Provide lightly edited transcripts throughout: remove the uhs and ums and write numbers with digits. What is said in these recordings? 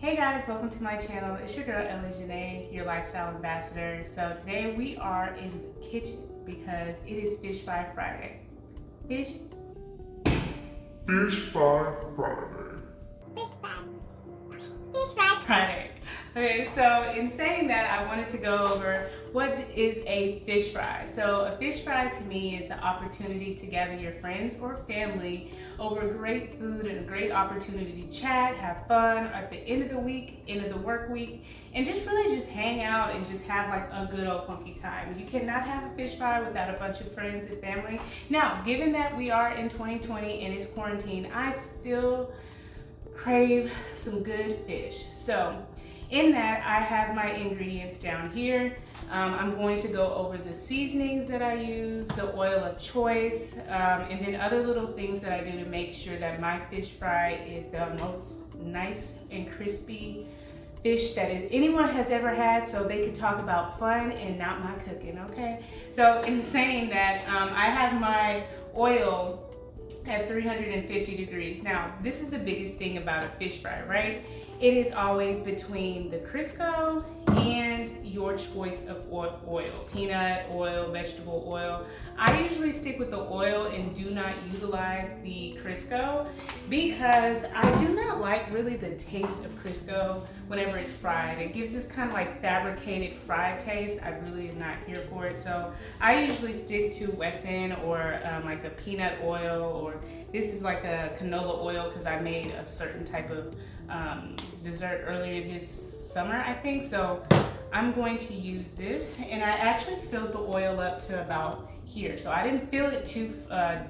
Hey guys, welcome to my channel. It's your girl Ellie Jńe, your lifestyle ambassador. So today we are in the kitchen because it is Fish Fry Friday. Fish Fry Friday. Fish Fry Friday. Okay, so in saying that, I wanted to go over what is a fish fry. So a fish fry to me is the opportunity to gather your friends or family over great food and a great opportunity to chat, have fun at the end of the week, end of the work week, and just really just hang out and just have like a good old funky time. You cannot have a fish fry without a bunch of friends and family. Now, given that we are in 2020 and it's quarantine, I still crave some good fish. So in that, I have my ingredients down here. I'm going to go over the seasonings that I use, the oil of choice, and then other little things that I do to make sure that my fish fry is the most nice and crispy fish that anyone has ever had, so they could talk about fun and not my cooking, okay? So in saying that, I have my oil at 350 degrees. Now, this is the biggest thing about a fish fry, right? It is always between the Crisco and your choice of oil, peanut oil, vegetable oil. I usually stick with the oil and do not utilize the Crisco because I do not like really the taste of Crisco whenever it's fried. It gives this kind of like fabricated fried taste. I really am not here for it. So I usually stick to Wesson or like a peanut oil, or this is like a canola oil because I made a certain type of dessert earlier this summer, I think. So I'm going to use this, and I actually filled the oil up to about here. So I didn't fill it too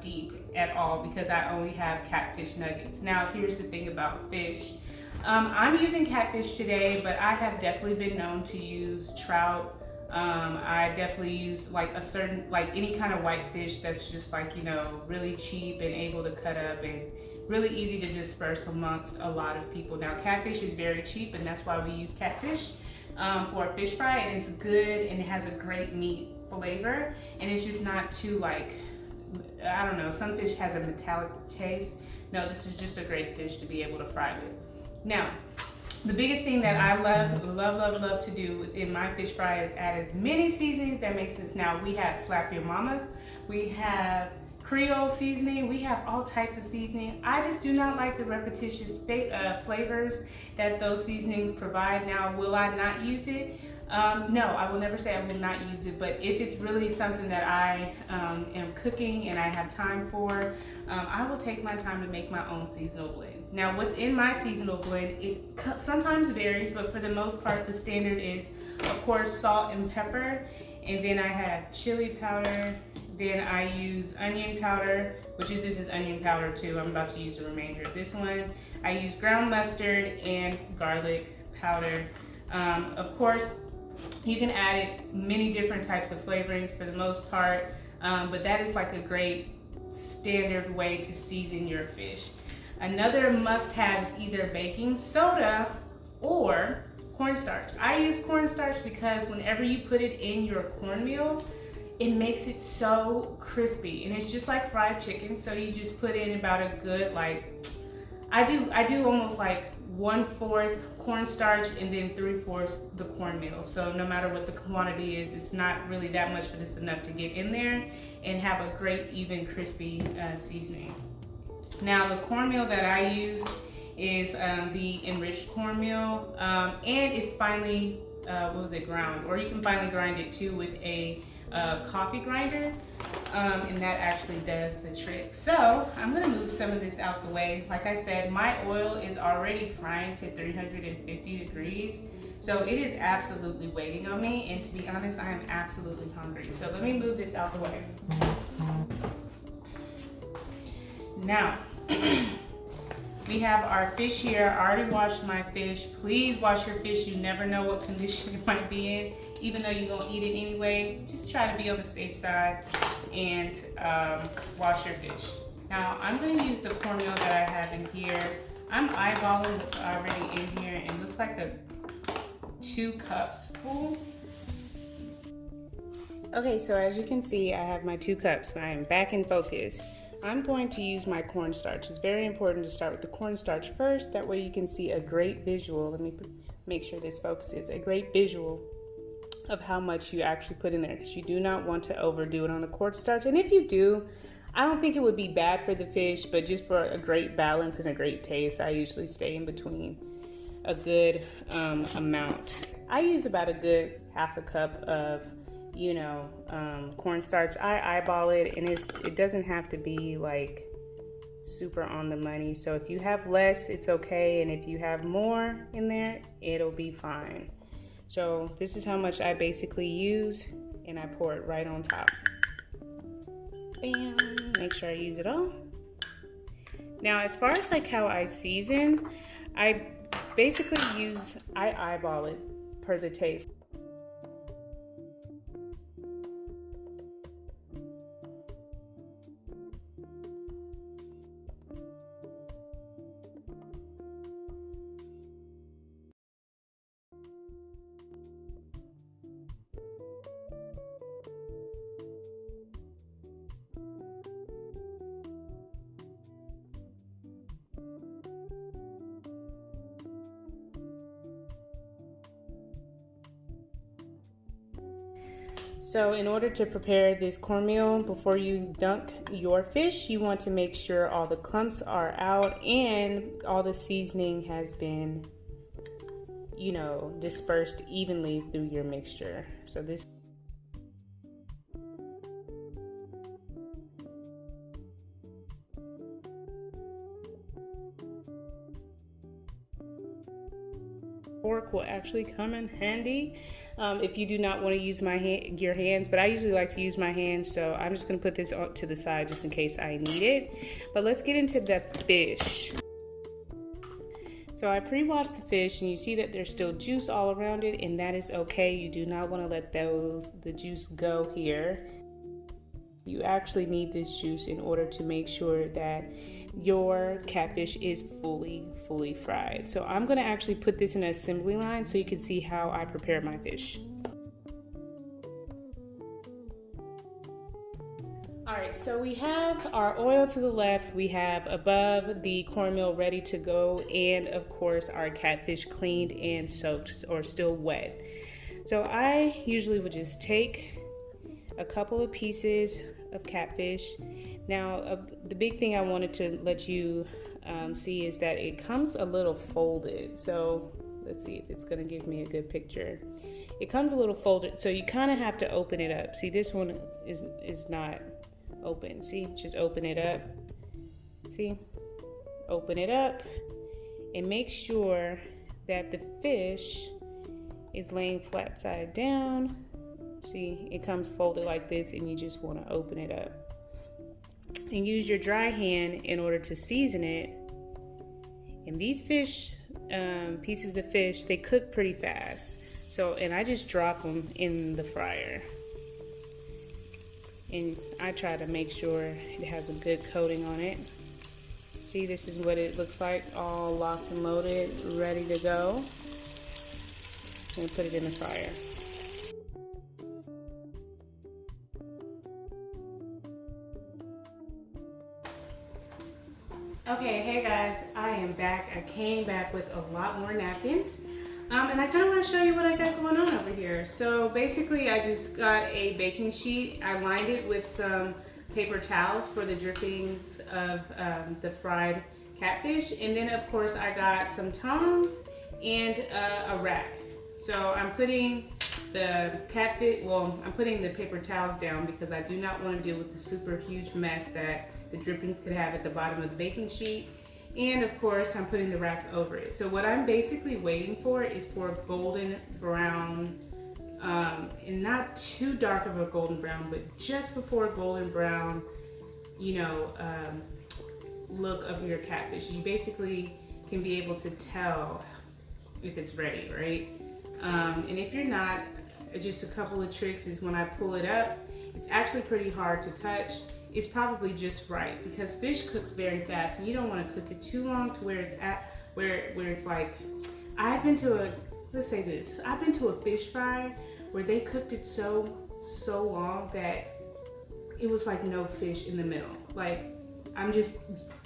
deep at all because I only have catfish nuggets. Now here's the thing about fish. I'm using catfish today, but I have definitely been known to use trout. I definitely use like a certain, like any kind of white fish that's just like, you know, really cheap and able to cut up and really easy to disperse amongst a lot of people. Now catfish is very cheap, and that's why we use catfish for a fish fry, and it's good and it has a great meat flavor, and it's just not too like, I don't know, some fish has a metallic taste. No, this is just a great fish to be able to fry with. Now, the biggest thing that I love to do in my fish fry is add as many seasonings that make sense. Now we have Slap Your Mama, we have Creole seasoning, we have all types of seasoning. I just do not like the repetitious flavors that those seasonings provide. Now, will I not use it? No, I will never say I will not use it, but if it's really something that I am cooking and I have time for, I will take my time to make my own seasonal blend. Now, what's in my seasonal blend, it sometimes varies, but for the most part, the standard is, of course, salt and pepper, and then I have chili powder. Then I use onion powder, this is onion powder too. I'm about to use the remainder of this one. I use ground mustard and garlic powder. Of course, you can add it many different types of flavorings for the most part, but that is like a great standard way to season your fish. Another must-have is either baking soda or cornstarch. I use cornstarch because whenever you put it in your cornmeal, it makes it so crispy, and it's just like fried chicken. So you just put in about a good, like, I do almost like 1/4 cornstarch and then 3/4 the cornmeal. So no matter what the quantity is, it's not really that much, but it's enough to get in there and have a great, even crispy seasoning. Now the cornmeal that I used is the enriched cornmeal, and it's finely, ground, or you can finely grind it too with a coffee grinder, and that actually does the trick. So I'm gonna move some of this out the way. Like I said, my oil is already frying to 350 degrees, so it is absolutely waiting on me, and to be honest, I am absolutely hungry. So let me move this out the way. Now, we have our fish here. I already washed my fish. Please wash your fish. You never know what condition it might be in. Even though you're gonna eat it anyway, just try to be on the safe side and wash your fish. Now, I'm gonna use the cornmeal that I have in here. I'm eyeballing what's already in here, and it looks like a 2 cups full. Okay, so as you can see, I have my 2 cups. I am back in focus. I'm going to use my cornstarch. It's very important to start with the cornstarch first. That way you can see a great visual. Let me make sure this focuses. A great visual of how much you actually put in there, because you do not want to overdo it on the cornstarch. And if you do, I don't think it would be bad for the fish, but just for a great balance and a great taste, I usually stay in between a good amount. I use about a good half a cup of cornstarch. I eyeball it, and it doesn't have to be like super on the money. So if you have less, it's okay, and if you have more in there, it'll be fine. So this is how much I basically use, and I pour it right on top. Bam! Make sure I use it all. Now, as far as like how I season, I basically I eyeball it per the taste. So in order to prepare this cornmeal, before you dunk your fish, you want to make sure all the clumps are out and all the seasoning has been, dispersed evenly through your mixture. So this fork will actually come in handy if you do not want to use your hands, but I usually like to use my hands, so I'm just going to put this to the side just in case I need it. But let's get into the fish. So I pre-washed the fish, and you see that there's still juice all around it, and that is okay. You do not want to let the juice go here. You actually need this juice in order to make sure that your catfish is fully fried. So I'm going to actually put this in an assembly line so you can see how I prepare my fish. Alright, so we have our oil to the left, we have above the cornmeal ready to go, and of course our catfish cleaned and soaked or still wet. So I usually would just take a couple of pieces of catfish. Now the big thing I wanted to let you see is that it comes a little folded. So let's see if it's going to give me a good picture. It comes a little folded, so you kind of have to open it up. See, this one is not open. See, just open it up. See, open it up and make sure that the fish is laying flat side down. See, it comes folded like this, and you just want to open it up. And use your dry hand in order to season it. And these fish, pieces of fish, they cook pretty fast. So, and I just drop them in the fryer. And I try to make sure it has a good coating on it. See, this is what it looks like, all locked and loaded, ready to go. And put it in the fryer. Okay, hey guys, I am back. I came back with a lot more napkins. And I kind of want to show you what I got going on over here. So basically I just got a baking sheet. I lined it with some paper towels for the drippings of the fried catfish. And then of course I got some tongs and a rack. So I'm putting the I'm putting the paper towels down because I do not want to deal with the super huge mess that the drippings could have at the bottom of the baking sheet. And of course, I'm putting the rack over it. So what I'm basically waiting for is for golden brown, and not too dark of a golden brown, but just before golden brown, look of your catfish. You basically can be able to tell if it's ready, right? And if you're not, just a couple of tricks is when I pull it up, it's actually pretty hard to touch. It's probably just right because fish cooks very fast, and you don't want to cook it too long to where it's at where it's like, I've been to a fish fry where they cooked it so long that it was like no fish in the middle. Like I'm just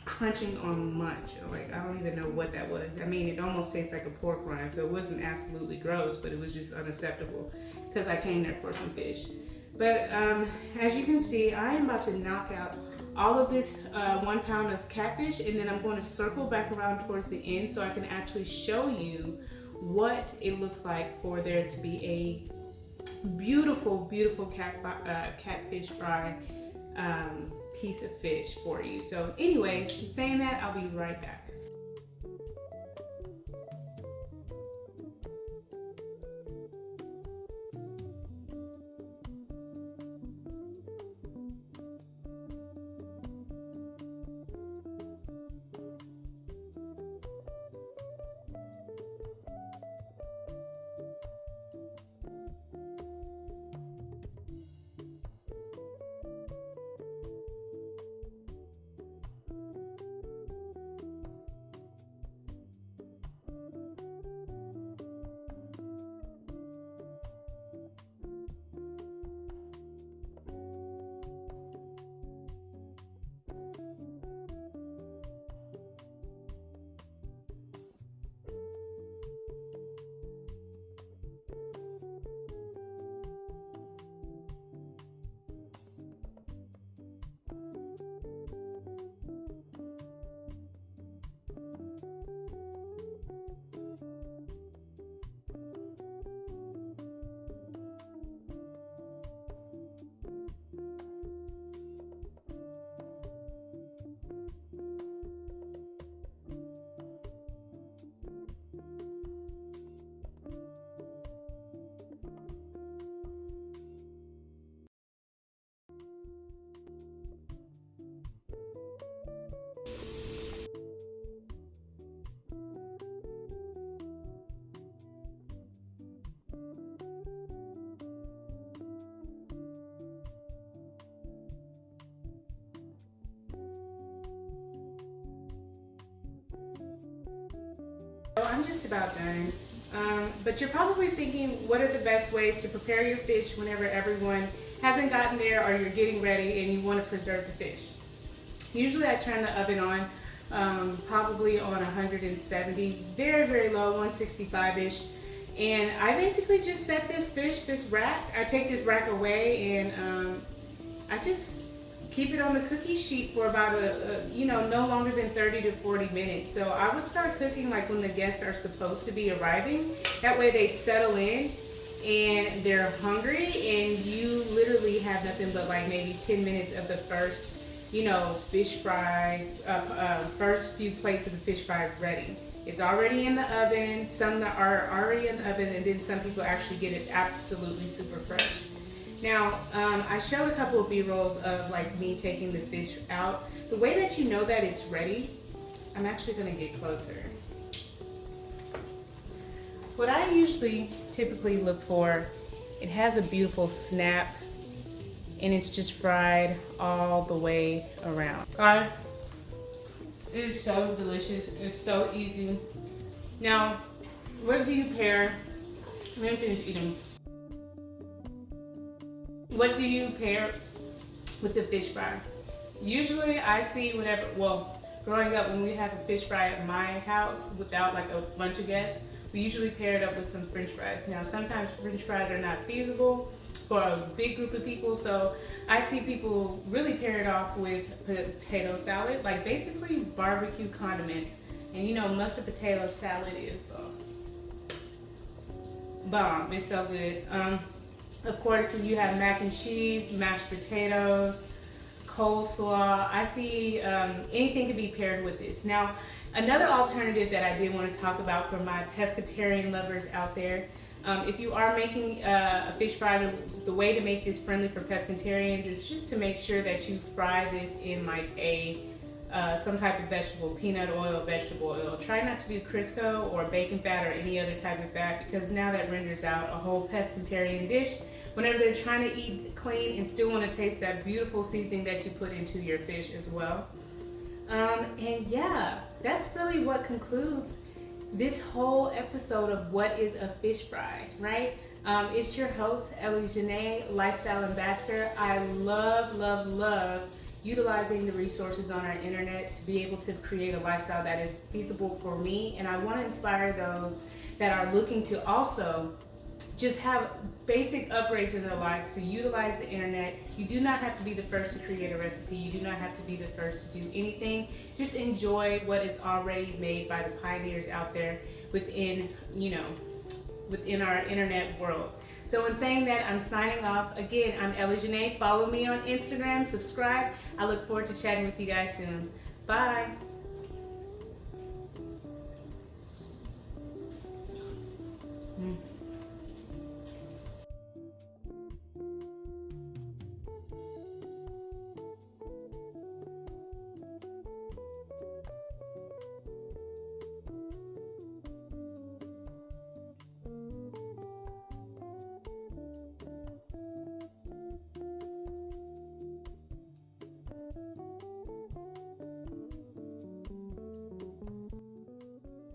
crunching on munch. Like, I don't even know what that was. I mean, it almost tastes like a pork rind, so it wasn't absolutely gross, but it was just unacceptable because I came there for some fish. But as you can see, I am about to knock out all of this 1 pound of catfish, and then I'm going to circle back around towards the end so I can actually show you what it looks like for there to be a beautiful, beautiful catfish fry piece of fish for you. So anyway, saying that, I'll be right back. So I'm just about done. But you're probably thinking, what are the best ways to prepare your fish whenever everyone hasn't gotten there or you're getting ready and you want to preserve the fish? Usually I turn the oven on, probably on 170, very, very low, 165-ish. And I basically just set this rack, I take this rack away and I just keep it on the cookie sheet for about no longer than 30 to 40 minutes. So I would start cooking like when the guests are supposed to be arriving. That way they settle in and they're hungry and you literally have nothing but like maybe 10 minutes of the first, fish fry, first few plates of the fish fry ready. It's already in the oven, some that are already in the oven, and then some people actually get it absolutely super fresh. Now, I showed a couple of B-rolls of like me taking the fish out. The way that you know that it's ready, I'm actually gonna get closer. What I usually typically look for, it has a beautiful snap and it's just fried all the way around. Guys, it is so delicious, it's so easy. Now, what do you pair, let me finish eating. What do you pair with the fish fry? Usually I see whenever, growing up when we have a fish fry at my house without like a bunch of guests, we usually pair it up with some french fries. Now sometimes french fries are not feasible for a big group of people, so I see people really pair it off with potato salad, like basically barbecue condiments. And mustard potato salad is bomb, it's so good. Of course, when you have mac and cheese, mashed potatoes, coleslaw, I see anything can be paired with this. Now, another alternative that I did want to talk about for my pescatarian lovers out there, if you are making a fish fry, the way to make this friendly for pescatarians is just to make sure that you fry this in like some type of vegetable, peanut oil, vegetable oil. Try not to do Crisco or bacon fat or any other type of fat, because now that renders out a whole pescatarian dish whenever they're trying to eat clean and still want to taste that beautiful seasoning that you put into your fish as well. And yeah, that's really what concludes this whole episode of what is a fish fry, right? It's your host, Ellie Jńe, lifestyle ambassador. I love, love, love utilizing the resources on our internet to be able to create a lifestyle that is feasible for me. And I want to inspire those that are looking to also just have basic upgrades in their lives to utilize the internet. You do not have to be the first to create a recipe. You do not have to be the first to do anything. Just enjoy what is already made by the pioneers out there within, within our internet world. So in saying that, I'm signing off. Again, I'm Ellie Jńe. Follow me on Instagram, subscribe. I look forward to chatting with you guys soon. Bye.